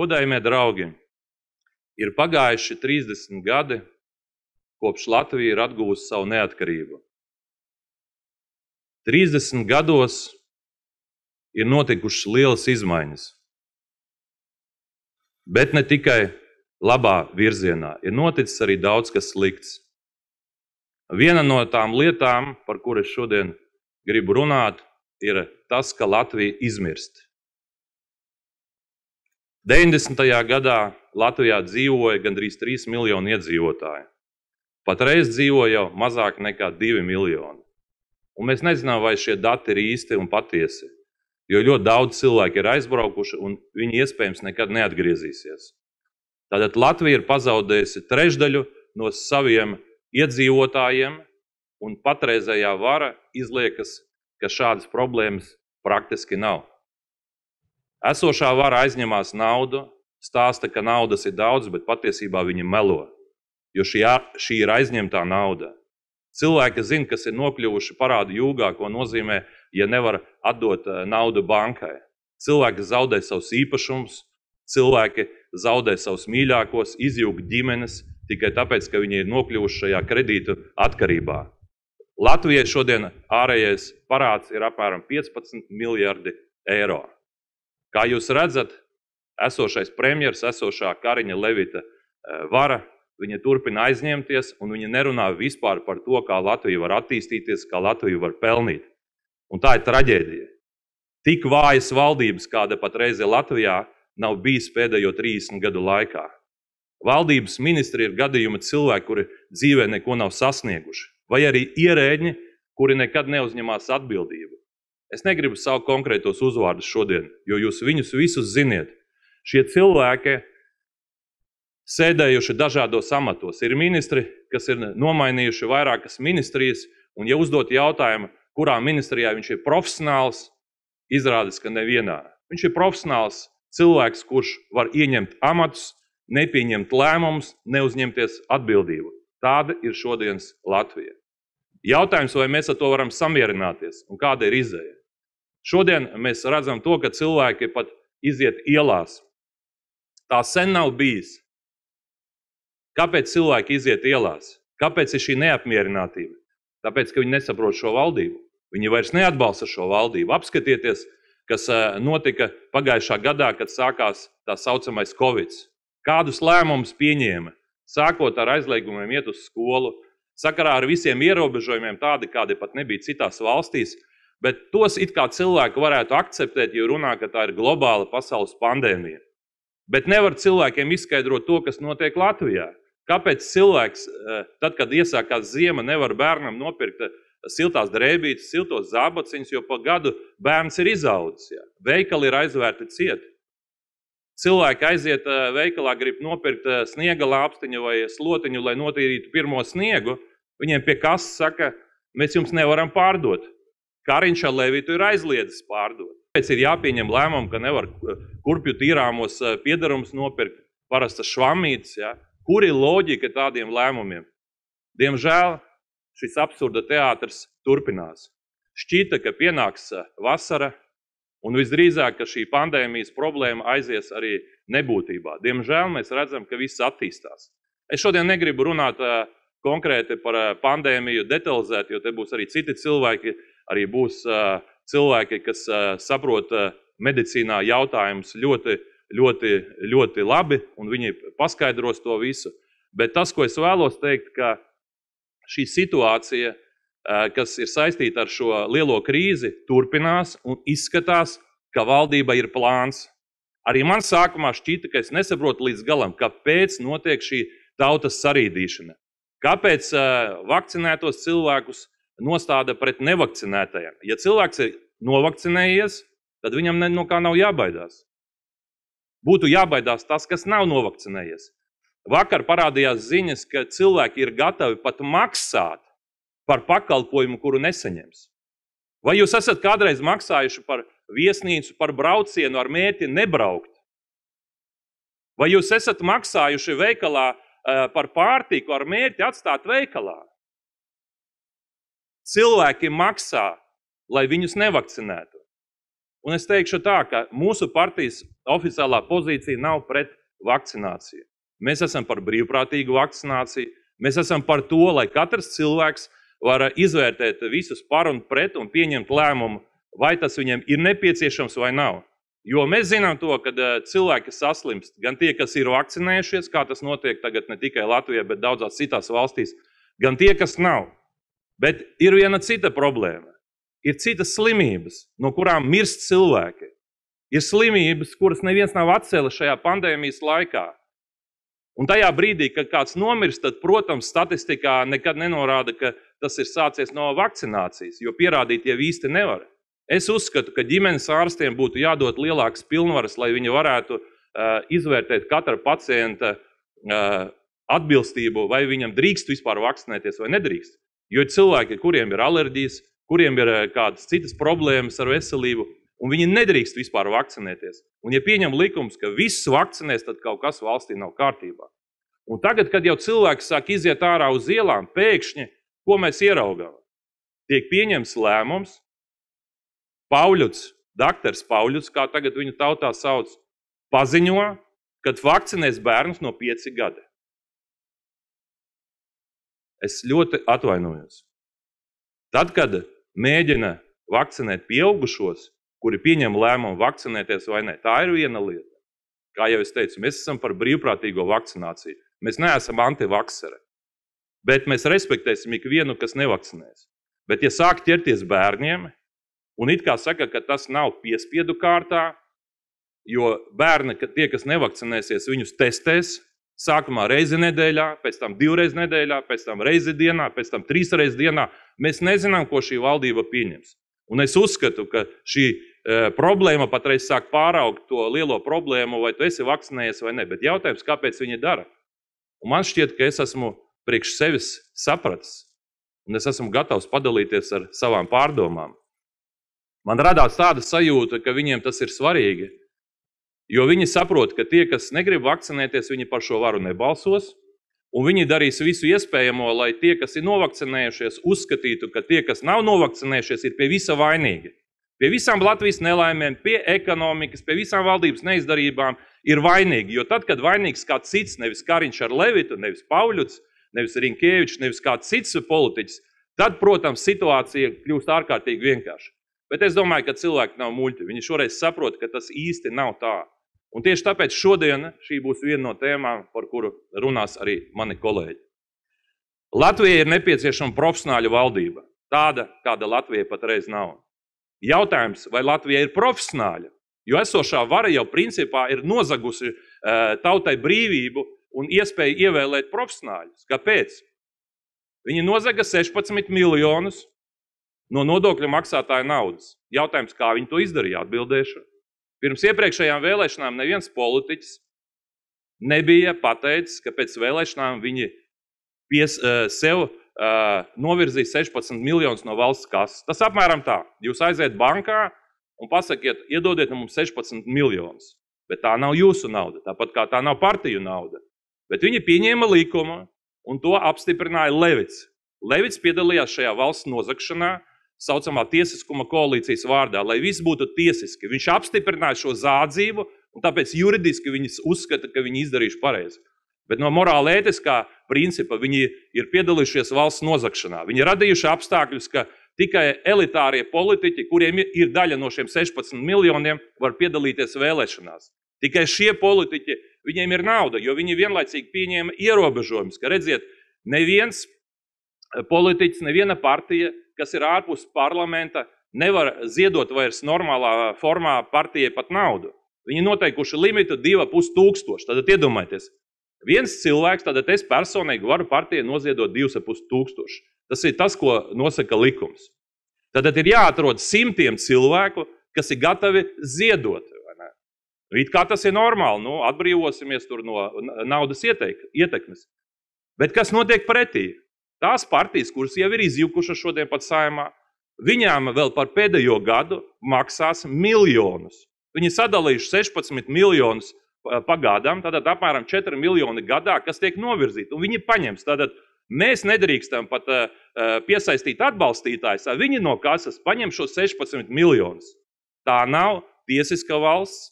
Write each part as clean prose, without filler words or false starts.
Godājamie draugi, ir pagājuši 30 gadi, kopš Latvija ir atgūst savu neatkarību. 30 gados ir notikušas lielas izmaiņas. Bet ne tikai labā virzienā, ir noticis arī daudz kas slikts. Viena no tām lietām, par kuru es šodien gribu runāt, ir tas, ka Latvija izmirst. 90. gadā Latvijā dzīvoja gandrīz 3 miljoni iedzīvotāji. Patreiz dzīvo jau mazāk nekā 2 miljoni. Un mēs nezinām, vai šie dati ir īsti un patiesi, jo ļoti daudz cilvēki ir aizbraukuši un viņi iespējams nekad neatgriezīsies. Tātad Latvija ir pazaudējusi trešdaļu no saviem iedzīvotājiem un patreizējā vara izliekas, ka šādas problēmas praktiski nav. Esošā vara aizņemās naudu, stāsta, ka naudas ir daudz, bet patiesībā viņi melo, jo šī ir aizņemtā nauda. Cilvēki zina, kas ir nokļuvuši parādu jūgā, ko nozīmē, ja nevar atdot naudu bankai. Cilvēki zaudē savus īpašumus, cilvēki zaudē savus mīļākos, izjūg ģimenes, tikai tāpēc, ka viņi ir nokļuvuši šajā kredītu atkarībā. Latvijai šodien ārējais parāds ir apmēram 15 miljardi eiro. Kā jūs redzat, esošais premjers, esošā Kariņa Levita vara, viņa turpina aizņemties un viņa nerunā vispār par to, kā Latvija var attīstīties, kā Latvija var pelnīt. Un tā ir traģēdija. Tik vājas valdības, kāda patreiz ir Latvijā, nav bijis pēdējo 30 gadu laikā. Valdības ministri ir gadījumi cilvēki, kuri dzīvē neko nav sasnieguši, vai arī ierēģi, kuri nekad neuzņemās atbildību. Es negribu savu konkrētos uzvārdus šodien, jo jūs viņus visus ziniet. Šie cilvēki sēdējuši dažādos amatos. Ir ministri, kas ir nomainījuši vairākas ministrijas, un ja uzdot jautājumu, kurā ministrijā viņš ir profesionāls, izrādās, ka nevienā. Viņš ir profesionāls cilvēks, kurš var ieņemt amatus, nepieņemt lēmumus, neuzņemties atbildību. Tāda ir šodienas Latvija. Jautājums, vai mēs ar to varam samierināties un kāda ir izēja? Šodien mēs redzam to, ka cilvēki pat iziet ielās. Tā sen nav bijis. Kāpēc cilvēki iziet ielās? Kāpēc ir šī neapmierinātība? Tāpēc, ka viņi nesaprot šo valdību. Viņi vairs neatbalsta šo valdību. Apskatieties, kas notika pagājušā gadā, kad sākās tā saucamais Covid. Kādus lēmumus pieņēma? Sākot ar aizliegumiem iet uz skolu, sakarā ar visiem ierobežojumiem tādi, kādi pat nebija citās valstīs, bet tos it kā cilvēki varētu akceptēt, jo runā, ka tā ir globāla pasaules pandēmija. Bet nevar cilvēkiem izskaidrot to, kas notiek Latvijā. Kāpēc cilvēks, tad, kad iesākās ziema, nevar bērnam nopirkt siltās drēbītes, siltos zābaciņus, jo pa gadu bērns ir izaudzis. Jā. Veikali ir aizvērti cieti. Cilvēki aiziet veikalā, grib nopirkt sniega lāpstiņu vai slotiņu, lai notīrītu pirmo sniegu. Viņiem pie kases saka, mēs jums nevaram pārdot. Kariņš ar Levitu ir aizliedzis pārdot. Tāpēc ir jāpieņem lēmumu, ka nevar kurpju tīrāmos piedarumus nopirkt, parastas švamītes. Ja? Kur ir loģika tādiem lēmumiem? Diemžēl šis absurda teātrs turpinās. Šķita, ka pienāks vasara, un visdrīzāk, ka šī pandēmijas problēma aizies arī nebūtībā. Diemžēl mēs redzam, ka viss attīstās. Es šodien negribu runāt konkrēti par pandēmiju detalizēt, jo te būs arī citi cilvēki, arī būs cilvēki, kas saprot medicīnā jautājumus ļoti labi, un viņi paskaidros to visu. Bet tas, ko es vēlos teikt, ka šī situācija, kas ir saistīta ar šo lielo krīzi, turpinās un izskatās, ka valdība ir plāns. Arī man sākumā šķita, ka es nesaprotu līdz galam, kāpēc notiek šī tautas sarīdīšana. Kāpēc vakcinētos cilvēkus nostāda pret nevakcinētajiem? Ja cilvēks ir novakcinējies, tad viņam no kā nav jābaidās. Būtu jābaidās tas, kas nav novakcinējies. Vakar parādījās ziņas, ka cilvēki ir gatavi pat maksāt par pakalpojumu, kuru nesaņems. Vai jūs esat kādreiz maksājuši par viesnīcu, par braucienu ar mērķi nebraukt? Vai jūs esat maksājuši veikalā par pārtiku ar mērķi atstāt veikalā? Cilvēki maksā, lai viņus nevakcinētu. Un es teikšu tā, ka mūsu partijas oficiālā pozīcija nav pret vakcināciju. Mēs esam par brīvprātīgu vakcināciju. Mēs esam par to, lai katrs cilvēks var izvērtēt visus par un pret un pieņemt lēmumu, vai tas viņiem ir nepieciešams vai nav. Jo mēs zinām to, ka cilvēki saslimst, gan tie, kas ir vakcinējušies, kā tas notiek tagad ne tikai Latvijā, bet daudzās citās valstīs, gan tie, kas nav. Bet ir viena cita problēma. Ir citas slimības, no kurām mirst cilvēki. Ir slimības, kuras neviens nav atcēlis šajā pandēmijas laikā. Un tajā brīdī, kad kāds nomirst, tad, protams, statistikā nekad nenorāda, ka tas ir sācies no vakcinācijas, jo pierādīt jau īsti nevar. Es uzskatu, ka ģimenes ārstiem būtu jādod lielākas pilnvaras, lai viņi varētu izvērtēt katra pacienta atbilstību, vai viņam drīkst vispār vakcinēties vai nedrīkst. Jo ir cilvēki, kuriem ir alerģijas, kuriem ir kādas citas problēmas ar veselību, un viņi nedrīkst vispār vakcinēties. Un ja pieņem likums, ka viss vakcinēs, tad kaut kas valstī nav kārtībā. Un tagad, kad jau cilvēki sāk iziet ārā uz ielām, pēkšņi, ko mēs ieraugām? Tiek pieņems lēmums, Daktars Pauļuts, kā tagad viņu tautā sauc, paziņo, kad vakcinēs bērnus no 5 gadi. Es ļoti atvainojos. Tad, kad mēģina vakcinēt pieaugušos, kuri pieņem lēmumu vakcinēties vai ne, tā ir viena lieta. Kā jau es teicu, mēs esam par brīvprātīgo vakcināciju. Mēs neesam antivakseri. Bet mēs respektēsim ikvienu, kas nevakcinēs. Bet ja sāk ķerties bērniem, un it kā saka, ka tas nav piespiedu kārtā, jo bērni, tie, kas nevakcinēsies, viņus testēs, sākumā reizi nedēļā, pēc tam 2 reizes nedēļā, pēc tam reizi dienā, pēc tam 3 reizes dienā. Mēs nezinām, ko šī valdība pieņems. Un es uzskatu, ka šī problēma patreiz sāk pāraugt to lielo problēmu, vai tu esi vakcinējies vai ne. Bet jautājums, kāpēc viņi dara? Un man šķiet, ka es esmu priekš sevis sapratis, un es esmu gatavs padalīties ar savām pārdomām. Man radās tāda sajūta, ka viņiem tas ir svarīgi, jo viņi saprot, ka tie, kas negrib vakcinēties, viņi par šo varu nebalsos, un viņi darīs visu iespējamo, lai tie, kas ir novakcinējušies, uzskatītu, ka tie, kas nav novakcinējušies, ir pie visa vainīgi. Pie visām Latvijas nelaimēm, pie ekonomikas, pie visām valdības neizdarībām ir vainīgi, jo tad, kad vainīgs kāds cits, nevis Kariņš ar Levitu, nevis Pauļuts, nevis Rinkēvičs, nevis kāds cits politiķis, tad, protams, situācija kļūst ārkārtīgi vienkārša. Bet es domāju, ka cilvēki nav muļķi. Viņi šoreiz saprot, ka tas īsti nav tā. Un tieši tāpēc šodien šī būs viena no tēmām, par kuru runās arī mani kolēģi. Latvijai ir nepieciešama profesionāļu valdība. Tāda, kāda Latvijai patreiz nav. Jautājums, vai Latvija ir profesionāļa? Jo esošā vara jau principā ir nozagusi tautai brīvību un iespēju ievēlēt profesionāļus. Kāpēc? Viņi nozaga 16 miljonus no nodokļu maksātāja naudas. Jautājums, kā viņi to izdarīja, atbildēšu. Pirms iepriekšējām vēlēšanām neviens politiķis nebija pateicis, ka pēc vēlēšanām viņi sev novirzīja 16 miljonus no valsts kases. Tas apmēram tā. Jūs aiziet bankā un pasakiet, iedodiet mums 16 miljonus. Bet tā nav jūsu nauda, tāpat kā tā nav partiju nauda. Bet viņi pieņēma likumu un to apstiprināja Levits. Levits piedalījās šajā valsts nozagšanā, saucamā tiesiskuma koalīcijas vārdā, lai viss būtu tiesiski. Viņš apstiprināja šo zādzību, un tāpēc juridiski viņi uzskata, ka viņi izdarījuši pareizi. Bet no morāla ētiskā principa viņi ir piedalījušies valsts nozagšanā. Viņi radījuši apstākļus, ka tikai elitārie politiķi, kuriem ir daļa no šiem 16 miljoniem, var piedalīties vēlēšanās. Tikai šie politiķi, viņiem ir nauda, jo viņi vienlaicīgi pieņēma ierobežojumus, ka redziet, neviens politiķis, neviena partija, kas ir ārpus parlamenta, nevar ziedot vairs normālā formā partijai pat naudu. Viņi noteikuši limitu 2,5 tūkstoši. Tad iedomājieties, viens cilvēks, tad es personīgi varu partijai noziedot 2,5 tūkstoši. Tas ir tas, ko nosaka likums. Tad ir jāatrod simtiem cilvēku, kas ir gatavi ziedot. It kā tas ir normāli, atbrīvosimies tur no naudas ietekmes. Bet kas notiek pretī? Tās partijas, kuras jau ir izjukušas šodien pat Saeimā, viņām vēl par pēdējo gadu maksās miljonus. Viņi sadalījuši 16 miljonus pagadām, tātad apmēram 4 miljoni gadā, kas tiek novirzīti, un viņi paņems. Tātad mēs nedrīkstam pat piesaistīt atbalstītājus, viņi no kases paņem šos 16 miljonus. Tā nav tiesiska valsts,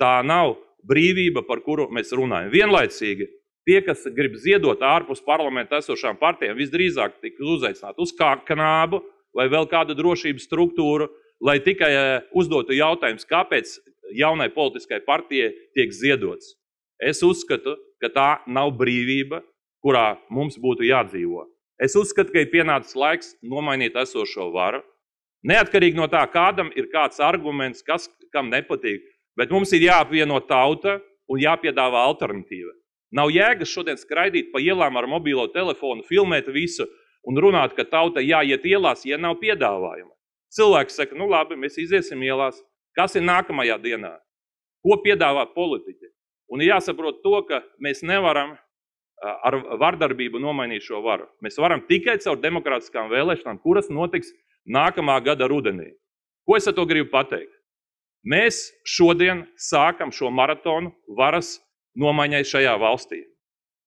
tā nav brīvība, par kuru mēs runājam. Vienlaicīgi tie, kas grib ziedot ārpus parlamenta esošām partijām, visdrīzāk tiks uzaicināti uz kanābu vai vēl kādu drošības struktūru, lai tikai uzdotu jautājums, kāpēc jaunai politiskai partijai tiek ziedots. Es uzskatu, ka tā nav brīvība, kurā mums būtu jādzīvo. Es uzskatu, ka ir pienācis laiks nomainīt esošo varu. Neatkarīgi no tā, kādam ir kāds arguments, kas kam nepatīk, bet mums ir jāapvieno tauta un jāpiedāvā alternatīva. Nav jēgas šodien skraidīt pa ielām ar mobilo telefonu, filmēt visu un runāt, ka tauta jāiet ielās, ja nav piedāvājuma. Cilvēks saka, nu labi, mēs iziesim ielās. Kas ir nākamajā dienā? Ko piedāvā politiķi? Un ir jāsaprot to, ka mēs nevaram ar vardarbību nomainīt šo varu. Mēs varam tikai caur demokrātiskām vēlēšanām, kuras notiks nākamā gada rudenī. Ko es ar to gribu pateikt? Mēs šodien sākam šo maratonu varas nomaiņai šajā valstī.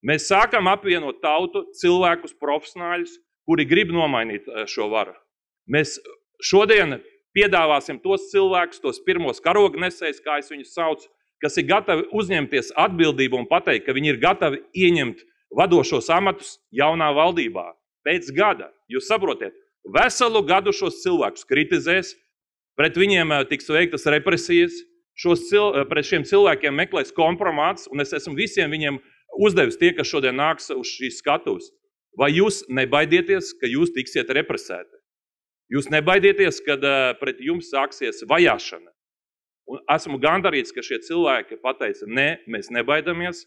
Mēs sākam apvienot tautu, cilvēkus, profesionāļus, kuri grib nomainīt šo varu. Mēs šodien piedāvāsim tos cilvēkus, tos pirmos karognesējus, kā es viņus saucu, kas ir gatavi uzņemties atbildību un pateikt, ka viņi ir gatavi ieņemt vadošos amatus jaunā valdībā. Pēc gada, jūs saprotiet, veselu gadu šos cilvēkus kritizēs, pret viņiem tiks veiktas represijas, pret šiem cilvēkiem meklēs kompromāts, un es esmu visiem viņiem uzdevis tie, kas šodien nāks uz šīs skatuves. Vai jūs nebaidieties, ka jūs tiksiet represēti? Jūs nebaidieties, kad pret jums sāksies vajāšana? Un esmu gandarīts, ka šie cilvēki pateica, nē, mēs nebaidamies,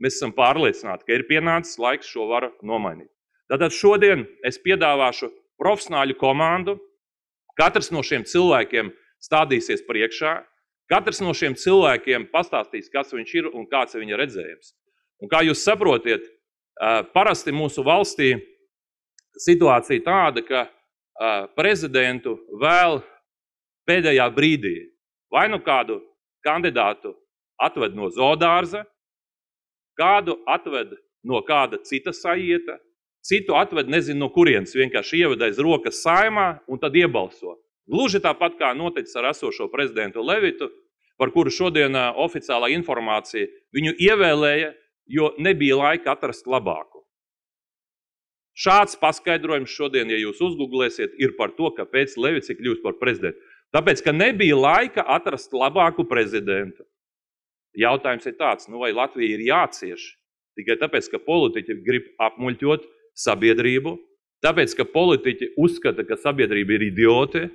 mēs esam pārliecināti, ka ir pienācis laiks šo varu nomainīt. Tātad šodien es piedāvāšu profesionāļu komandu, katrs no šiem cilvēkiem stādīsies priekšā, katrs no šiem cilvēkiem pastāstīs, kas viņš ir un kāds ir viņa redzējums. Un kā jūs saprotiet, parasti mūsu valstī situācija tāda, ka prezidentu vēl pēdējā brīdī vai nu kādu kandidātu atved no zoodārza, kādu atved no kāda cita sajieta, citu atved nezinu no kurienes, vienkārši ieved aiz rokas Saeimā un tad iebalso. Gluži tāpat kā noticis ar esošo prezidentu Levitu, par kuru šodien oficiālā informācija viņu ievēlēja, jo nebija laika atrast labāku. Šāds paskaidrojums šodien, ja jūs uzgooglēsiet, ir par to, kāpēc Levits ir kļūst par prezidentu. Tāpēc, ka nebija laika atrast labāku prezidentu. Jautājums ir tāds, nu vai Latvija ir jācieš tikai tāpēc, ka politiķi grib apmuļķot sabiedrību, tāpēc, ka politiķi uzskata, ka sabiedrība ir idioti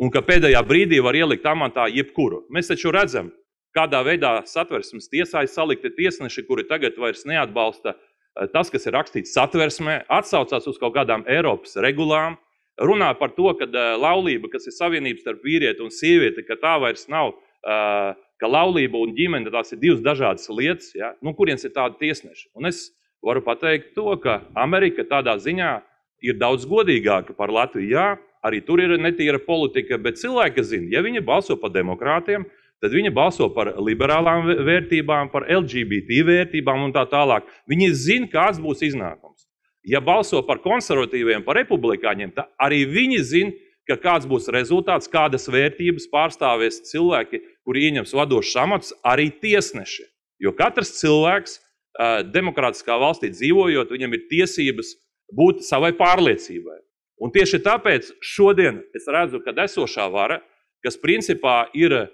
un ka pēdējā brīdī var ielikt amatā jebkuru. Mēs taču redzam, kādā veidā Satversmes tiesā ir salikti tiesneši, kuri tagad vairs neatbalsta tas, kas ir rakstīts Satversmē, atsaucās uz kaut kādām Eiropas regulām, runā par to, ka laulība, kas ir savienības starp vīrieti un sievieti, ka tā vairs nav, ka laulība un ģimene, tās ir divas dažādas lietas, ja? Nu, kurienes ir tādi tiesneši. Un es varu pateikt to, ka Amerika tādā ziņā ir daudz godīgāka par Latviju. Jā, arī tur ir netīra politika, bet cilvēki zina, ja viņi balso par demokrātiem, tad viņi balso par liberālām vērtībām, par LGBT vērtībām un tā tālāk. Viņi zina, kāds būs iznākums. Ja balso par konservatīviem, par republikāņiem, tad arī viņi zina, ka kāds būs rezultāts, kādas vērtības pārstāvēs cilvēki, kuri ieņems vadošus amatus, arī tiesneši. Jo katrs cilvēks demokrātiskā valstī dzīvojot, viņam ir tiesības būt savai pārliecībai. Un tieši tāpēc šodien es redzu, ka esošā vara, kas principā ir,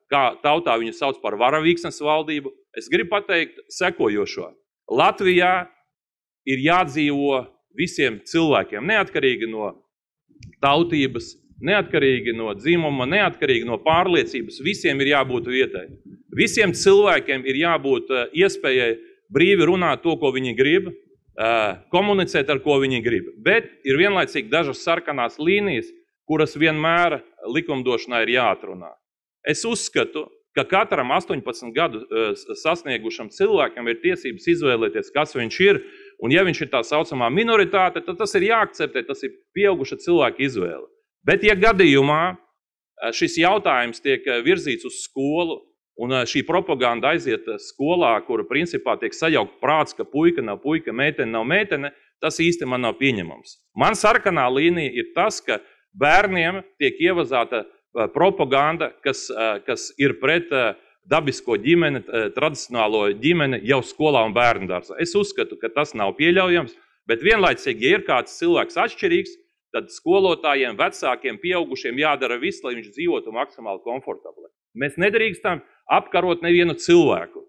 kā tautā viņu sauc par varavīksnes valdību, es gribu pateikt sekojošo. Latvijā ir jādzīvo visiem cilvēkiem, neatkarīgi no tautības, neatkarīgi no dzimuma, neatkarīgi no pārliecības, visiem ir jābūt vietai. Visiem cilvēkiem ir jābūt iespējai brīvi runāt to, ko viņi grib, komunicēt, ar ko viņi grib. Bet ir vienlaicīgi dažas sarkanās līnijas, kuras vienmēr likumdošanā ir jāatrunā. Es uzskatu, ka katram 18 gadu sasniegušam cilvēkam ir tiesības izvēlēties, kas viņš ir, un ja viņš ir tā saucamā minoritāte, tad tas ir jāakceptē, tas ir pieauguša cilvēka izvēle. Bet ja gadījumā šis jautājums tiek virzīts uz skolu, un šī propaganda aiziet skolā, kura principā tiek sajaukt prāts, ka puika nav puika, meitene nav meitene, tas īsti man nav pieņemams. Man sarkanā līnija ir tas, ka bērniem tiek ievazāta propaganda, kas ir pret dabisko ģimeni, tradicionālo ģimeni jau skolā un bērnu dārzā. Es uzskatu, ka tas nav pieļaujams, bet vienlaicīgi, ja ir kāds cilvēks atšķirīgs, tad skolotājiem, vecākiem, pieaugušiem jādara viss, lai viņš dzīvotu maksimāli komfortabli. Mēs nedrīkstam apkarot nevienu cilvēku.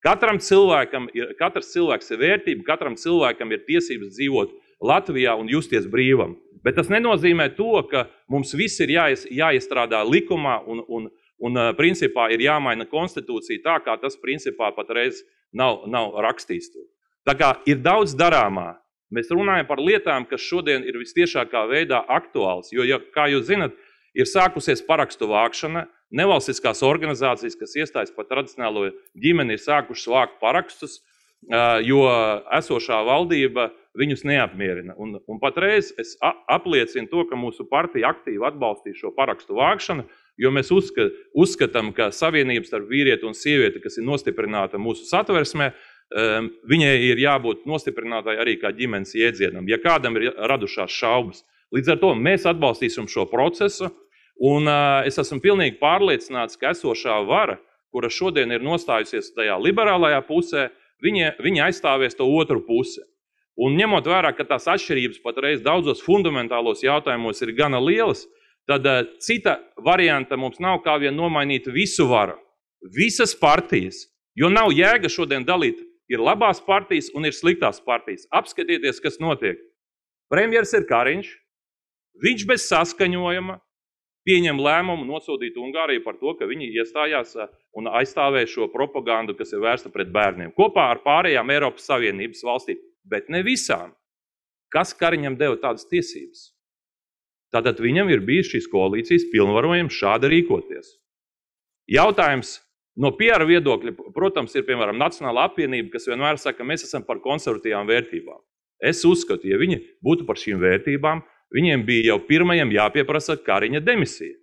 Katrs cilvēks ir vērtība, katram cilvēkam ir tiesības dzīvot Latvijā un justies brīvam. Bet tas nenozīmē to, ka mums viss ir jāiestrādā likumā un principā ir jāmaina konstitūcija tā, kā tas principā patreiz nav rakstīts. Tā kā ir daudz darāmā. Mēs runājam par lietām, kas šodien ir vistiešākā veidā aktuāls, jo, kā jūs zinat, ir sākusies parakstu vākšana, nevalstiskās organizācijas, kas iestājas par tradicionālo ģimeni, ir sākušas vākt parakstus, jo esošā valdība viņus neapmierina. Un patreiz es apliecinu to, ka mūsu partija aktīvi atbalstīs šo parakstu vākšanu, jo mēs uzskatām, ka savienības starp vīrieti un sievieti, kas ir nostiprināta mūsu satversmē, viņai ir jābūt nostiprinātai arī kā ģimenes jēdzienam, ja kādam ir radušās šaubas. Līdz ar to mēs atbalstīsim šo procesu, un es esmu pilnīgi pārliecināts, ka esošā vara, kura šodien ir nostājusies tajā liberālajā pusē, viņa aizstāvēs to otru pusi. Un ņemot vērā, ka tās atšķirības patreiz daudzos fundamentālos jautājumos ir gana lielas, tad cita varianta mums nav kā vien nomainīt visu varu, visas partijas, jo nav jēga šodien dalīt. Ir labās partijas un ir sliktās partijas. Apskatieties, kas notiek. Premjers ir Kariņš, viņš bez saskaņojuma pieņem lēmumu nosodīt Ungāriju par to, ka viņi iestājās un aizstāvēja šo propagandu, kas ir vērsta pret bērniem. Kopā ar pārējām Eiropas Savienības valstīm, bet ne visām. Kas Kariņam deva tādas tiesības? Tātad viņam ir bijis šīs koalīcijas pilnvarojums šādi rīkoties. Jautājums no PR viedokļa, protams, ir, piemēram, Nacionālā apvienība, kas vienmēr saka, ka mēs esam par konservatīvām vērtībām. Es uzskatu, ja viņi būtu par šīm vērtībām, viņiem bija jau pirmajam jāpieprasa Kariņa demisija.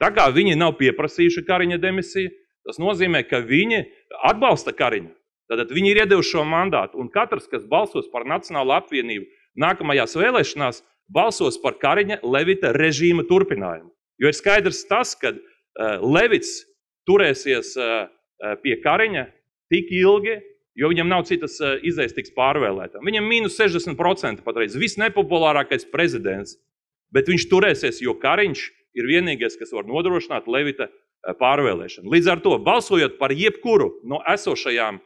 Tā kā viņi nav pieprasījuši Kariņa demisiju, tas nozīmē, ka viņi atbalsta Kariņu. Tātad viņi ir iedevuši šo mandātu, un katrs, kas balsos par Nacionālo apvienību nākamajās vēlēšanās, balsos par Kariņa Levita režīma turpinājumu. Jo ir skaidrs tas, ka Levits turēsies pie Kariņa tik ilgi, jo viņam nav citas izējas tiks pārvēlētām. Viņam mīnus 60% patreiz, visnepopulārākais prezidents, bet viņš turēsies, jo Kariņš ir vienīgais, kas var nodrošināt Levita pārvēlēšanu. Līdz ar to, balsojot par jebkuru no esošajām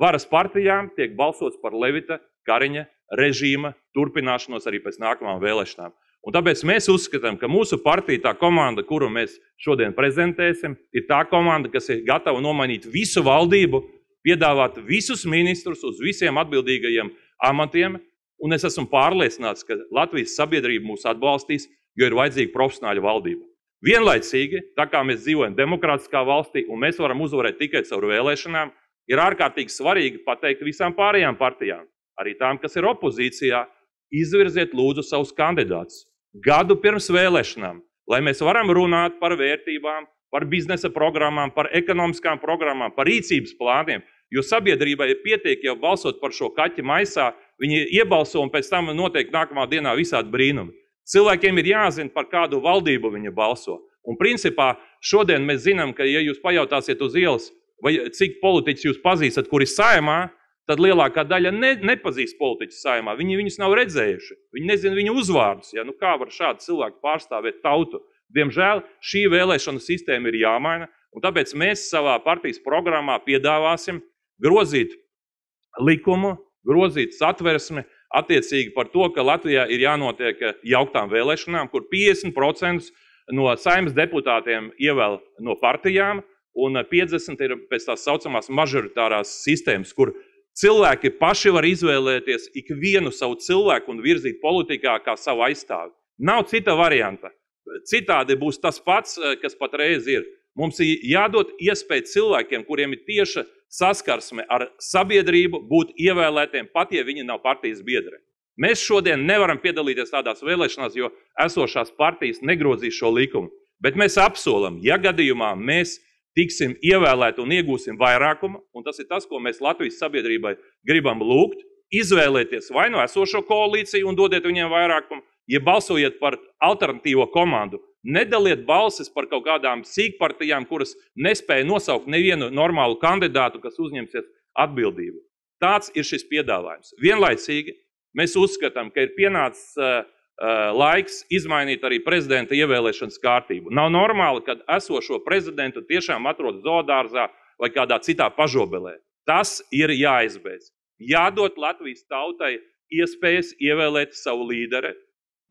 varas partijām, tiek balsots par Levita Kariņa režīma turpināšanos arī pēc nākamām vēlēšanām. Un tāpēc mēs uzskatām, ka mūsu partija, tā komanda, kuru mēs šodien prezentēsim, ir tā komanda, kas ir gatava nomainīt visu valdību, piedāvāt visus ministrus uz visiem atbildīgajiem amatiem, un es esmu pārliecināts, ka Latvijas sabiedrība mūs atbalstīs, jo ir vajadzīga profesionāļa valdība. Vienlaicīgi, tā kā mēs dzīvojam demokrātiskā valstī, un mēs varam uzvarēt tikai caur vēlēšanām, ir ārkārtīgi svarīgi pateikt visām pārējām partijām, arī tām, kas ir opozīcijā, izvirziet lūdzu savus kandidātus. Gadu pirms vēlēšanām, lai mēs varam runāt par vērtībām, par biznesa programmām, par ekonomiskām programmām, par rīcības plāniem, jo sabiedrībai ir pietiek jau balsot par šo kaķi maisā, viņi iebalso un pēc tam notiek nākamā dienā visādi brīnumi. Cilvēkiem ir jāzina, par kādu valdību viņi balso. Un principā šodien mēs zinām, ka ja jūs pajautāsiet uz ielas, vai cik politiķus jūs pazīstat, kuri saimā, tad lielākā daļa nepazīst politiķus saimā. Viņi viņus nav redzējuši. Viņi nezina viņu uzvārdus. Ja? Nu, kā var šādi cilvēki pārstāvēt tautu? Diemžēl šī vēlēšanu sistēma ir jāmaina, un tāpēc mēs savā partijas programmā piedāvāsim grozīt likumu, grozīt satversmi, attiecīgi par to, ka Latvijā ir jānotiek jauktām vēlēšanām, kur 50% no Saeimas deputātiem ievēl no partijām, un 50% ir pēc tās saucamās mažoritārās sistēmas, kur cilvēki paši var izvēlēties ikvienu savu cilvēku un virzīt politikā kā savu aizstāvi. Nav cita varianta. Citādi būs tas pats, kas patreiz ir. Mums ir jādod iespēju cilvēkiem, kuriem ir tieša saskarsme ar sabiedrību, būt ievēlētiem, pat ja viņi nav partijas biedri. Mēs šodien nevaram piedalīties tādās vēlēšanās, jo esošās partijas negrozīs šo likumu. Bet mēs apsolam, ja gadījumā mēs tiksim ievēlēti un iegūsim vairākumu, un tas ir tas, ko mēs Latvijas sabiedrībai gribam lūgt, izvēlēties vai no esošo koalīciju un dodiet viņiem vairākumu, ja balsojiet par alternatīvo komandu, nedaliet balsis par kaut kādām sīkpartijām, kuras nespēja nosaukt nevienu normālu kandidātu, kas uzņemsies atbildību. Tāds ir šis piedāvājums. Vienlaicīgi mēs uzskatām, ka ir pienācis laiks izmainīt arī prezidenta ievēlēšanas kārtību. Nav normāli, kad esošo prezidentu tiešām atrod zoodārzā vai kādā citā pažobelē. Tas ir jāizbeidz. Jādod Latvijas tautai iespējas ievēlēt savu līderi.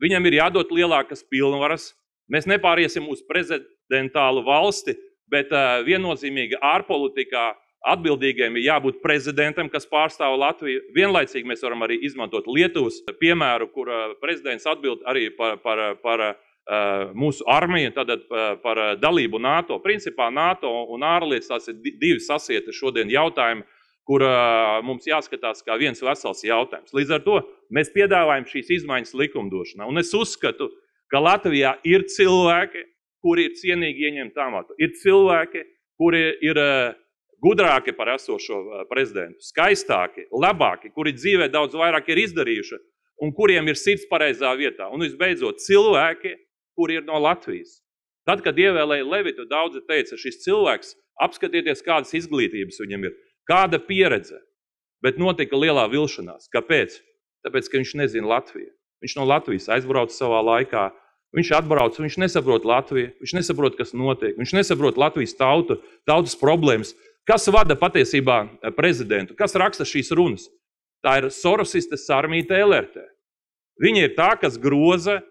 Viņam ir jādod lielākas pilnvaras. Mēs nepāriesim uz prezidentālu valsti, bet viennozīmīgi ārpolitikā atbildīgiem ir jābūt prezidentam, kas pārstāv Latviju. Vienlaicīgi mēs varam arī izmantot Lietuvas piemēru, kur prezidents atbild arī par mūsu armiju, tātad par dalību NATO. Principā NATO un ārlietas tās ir divi sasieti šodien jautājumi, kur mums jāskatās kā viens vesels jautājums. Līdz ar to mēs piedāvājam šīs izmaiņas likumdošanā. Un es uzskatu, ka Latvijā ir cilvēki, kuri ir cienīgi ieņemt amatu. Ir cilvēki, kuri ir gudrāki par esošo prezidentu, skaistāki, labāki, kuri dzīvē daudz vairāk ir izdarījuši un kuriem ir sirds pareizā vietā. Un visbeidzot, cilvēki, kuri ir no Latvijas. Tad, kad ievēlēja Levitu, daudzi teica, šis cilvēks, apskatieties, kādas izglītības viņam ir, kāda pieredze. Bet notika lielā vilšanās. Kāpēc? Tāpēc, ka viņš nezina Latviju. Viņš no Latvijas aizbrauc savā laikā, viņš atbrauc, viņš nesaprot Latviju, viņš nesaprot, kas notiek, viņš nesaprot Latvijas tautas problēmas. Kas vada patiesībā prezidentu? Kas raksta šīs runas? Tā ir sorosistes Sarmīte LRT. Viņa ir tā, kas groza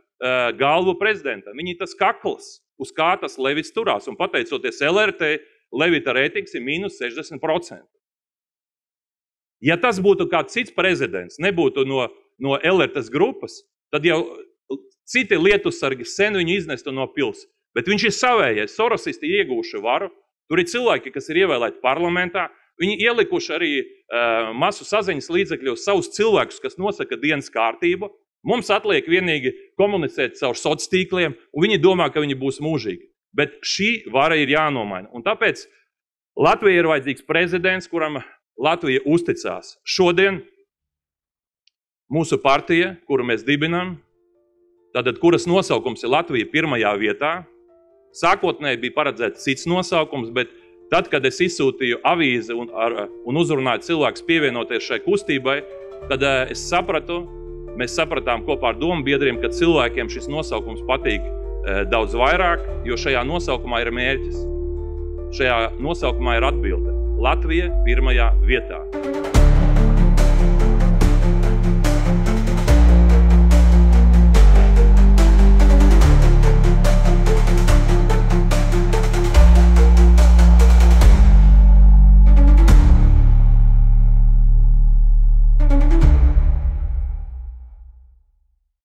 galvu prezidentam. Viņa ir tas kakls, uz kā tas Levits turās. Un pateicoties LRT, Levita reitings ir mīnus 60%. Ja tas būtu kāds cits prezidents, nebūtu no LRTs grupas, tad jau citi lietusargi sen viņu iznestu no pils. Bet viņš ir savējais, sorosisti iegūši varu. Tur ir cilvēki, kas ir ievēlēti parlamentā. Viņi ielikuši arī masu saziņas līdzekļos savus cilvēkus, kas nosaka dienas kārtību. Mums atliek vienīgi komunicēt caur sociāliem tīkliem, un viņi domā, ka viņi būs mūžīgi. Bet šī vara ir jānomaina. Un tāpēc Latvijai ir vajadzīgs prezidents, kuram Latvija uzticās. Šodien mūsu partija, kuru mēs dibinām, tātad kuras nosaukums ir Latvija pirmajā vietā, sākotnēji bija paredzēts cits nosaukums, bet tad, kad es izsūtīju avīzi un uzrunāju cilvēkus pievienoties šai kustībai, tad mēs sapratām kopā ar dombiedriem, ka cilvēkiem šis nosaukums patīk daudz vairāk, jo šajā nosaukumā ir mērķis. Šajā nosaukumā ir atbilde. Latvija pirmajā vietā.